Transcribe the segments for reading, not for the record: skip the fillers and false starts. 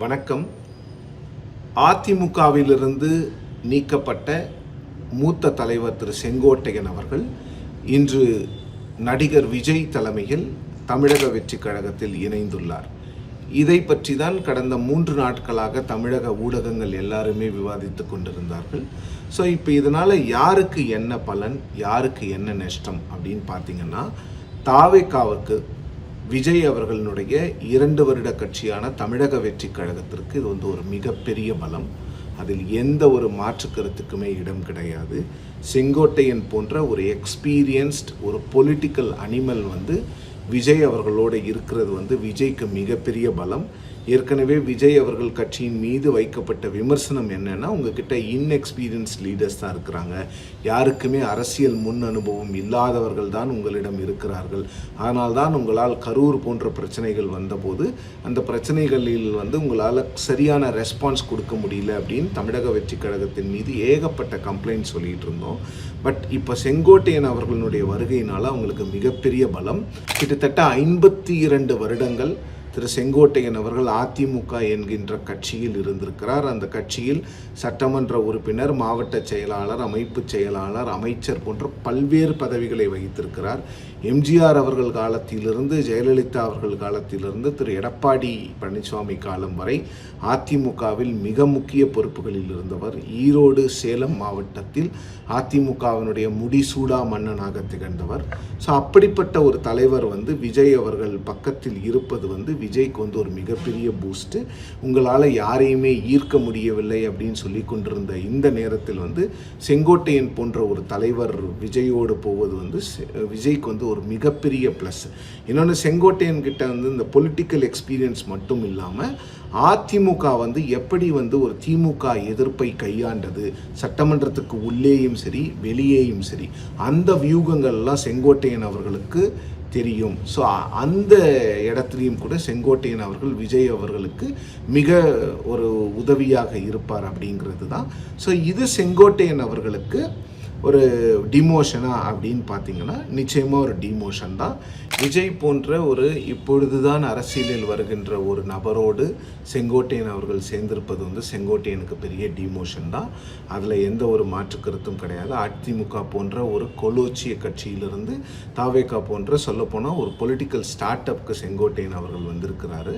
வணக்கம். அதிமுகவிலிருந்து நீக்கப்பட்ட மூத்த தலைவர் திரு செங்கோட்டையன் அவர்கள் இன்று நடிகர் விஜய் தலைமையில் தமிழக வெற்றிக் கழகத்தில் இணைந்துள்ளார். இதை பற்றி தான் கடந்த 3 நாட்களாக தமிழக ஊடகங்கள் எல்லாருமே விவாதித்து கொண்டிருந்தார்கள். ஸோ இப்போ இதனால் யாருக்கு என்ன பலன், யாருக்கு என்ன நஷ்டம் அப்படின்னு பார்த்தீங்கன்னா, தாவேகாவுக்கு விஜய் அவர்களுடைய 2 வருட கட்சியான தமிழக வெற்றிக் கழகத்திற்கு இது ஒரு மிகப்பெரிய பலம். அதில் எந்த ஒரு மாற்று கருத்துக்குமே இடம் கிடையாது. செங்கோட்டையன் போன்ற ஒரு எக்ஸ்பீரியன்ஸ்ட் ஒரு பொலிட்டிக்கல் அனிமல் விஜய் அவர்களோடு இருக்கிறது விஜய்க்கு மிகப்பெரிய பலம். ஏற்கனவே விஜய் அவர்கள் கட்சியின் மீது வைக்கப்பட்ட விமர்சனம் என்னன்னா, உங்ககிட்ட இன்எக்ஸ்பீரியன்ஸ் லீடர்ஸ் தான் இருக்கிறாங்க, யாருக்குமே அரசியல் முன் அனுபவம் இல்லாதவர்கள் தான் உங்களிடம் இருக்கிறார்கள், அதனால் தான் உங்களால் கரூர் போன்ற பிரச்சனைகள் வந்தபோது அந்த பிரச்சனைகளில் உங்களால் சரியான ரெஸ்பான்ஸ் கொடுக்க முடியல அப்படின்னு தமிழக வெற்றிக் கழகத்தின் மீது ஏகப்பட்ட கம்ப்ளைண்ட் சொல்லிட்டு இருந்தோம். பட் இப்போ செங்கோட்டையன் அவர்களுடைய வருகையினால் அவங்களுக்கு மிகப்பெரிய பலம். கிட்டத்தட்ட 52 வருடங்கள் திரு செங்கோட்டையன் அவர்கள் அதிமுக என்கின்ற கட்சியில் இருந்திருக்கிறார். அந்த கட்சியில் சட்டமன்ற உறுப்பினர், மாவட்ட செயலாளர், அமைப்பு செயலாளர், அமைச்சர் போன்ற பல்வேறு பதவிகளை வகித்திருக்கிறார். எம்ஜிஆர் அவர்கள் காலத்திலிருந்து, ஜெயலலிதா அவர்கள் காலத்திலிருந்து திரு எடப்பாடி பழனிசாமி காலம் வரை அதிமுகவில் மிக முக்கிய பொறுப்புகளில் இருந்தவர். ஈரோடு, சேலம் மாவட்டத்தில் அதிமுகவினுடைய முடிசூடா மன்னனாக திகழ்ந்தவர். ஸோ அப்படிப்பட்ட ஒரு தலைவர் விஜய் அவர்கள் பக்கத்தில் இருப்பது விஜய்க்கு ஒரு மிகப்பெரிய பூஸ்ட்டு. உங்களால் யாரையுமே ஈர்க்க முடியவில்லை அப்படின்னு சொல்லி கொண்டிருந்த இந்த நேரத்தில் செங்கோட்டையன் போன்ற ஒரு தலைவர் விஜயோடு போவது விஜய்க்கு ஒரு மிகப்பெரிய ப்ளஸ். இன்னொன்று, செங்கோட்டையன் கிட்ட இந்த பொலிட்டிக்கல் எக்ஸ்பீரியன்ஸ் மட்டும் இல்லாமல் அதிமுக எப்படி ஒரு திமுக எதிர்ப்பை கையாண்டது, சட்டமன்றத்துக்கு உள்ளேயும் சரி வெளியேயும் சரி, அந்த வியூகங்கள்லாம் செங்கோட்டையன் அவர்களுக்கு தெரியும். ஸோ அந்த இடத்துலையும் கூட செங்கோட்டையன் அவர்கள் விஜய் அவர்களுக்கு மிக ஒரு உதவியாக இருப்பார் அப்படிங்கிறது தான். ஸோ இது செங்கோட்டையன் அவர்களுக்கு ஒரு டிமோஷனா அப்படின்னு பார்த்தீங்கன்னா நிச்சயமாக ஒரு டிமோஷன் தான். விஜய் போன்ற ஒரு இப்பொழுதுதான் அரசியலில் வருகின்ற ஒரு நபரோடு செங்கோட்டையன் அவர்கள் சேர்ந்திருப்பது செங்கோட்டையனுக்கு பெரிய டிமோஷன் தான். அதில் எந்த ஒரு மாற்று கருத்தும் கிடையாது. அதிமுக போன்ற ஒரு கொலோச்சிய கட்சியிலிருந்து தாவேகா போன்ற சொல்லப்போனால் ஒரு பொலிட்டிக்கல் ஸ்டார்ட் அப்க்கு செங்கோட்டையன் அவர்கள் வந்திருக்கிறாரு.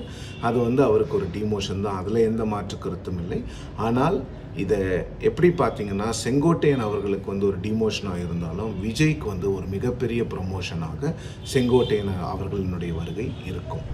அது அவருக்கு ஒரு டிமோஷன் தான், அதில் எந்த மாற்று கருத்தும் இல்லை. ஆனால் இதை எப்படி பார்த்தீங்கன்னா, செங்கோட்டையன் அவர்களுக்கு ஒரு டிமோஷனாக இருந்தாலும் விஜய்க்கு ஒரு மிகப்பெரிய ப்ரமோஷனாக செங்கோட்டையன் அவர்களினுடைய வருகை இருக்கும்.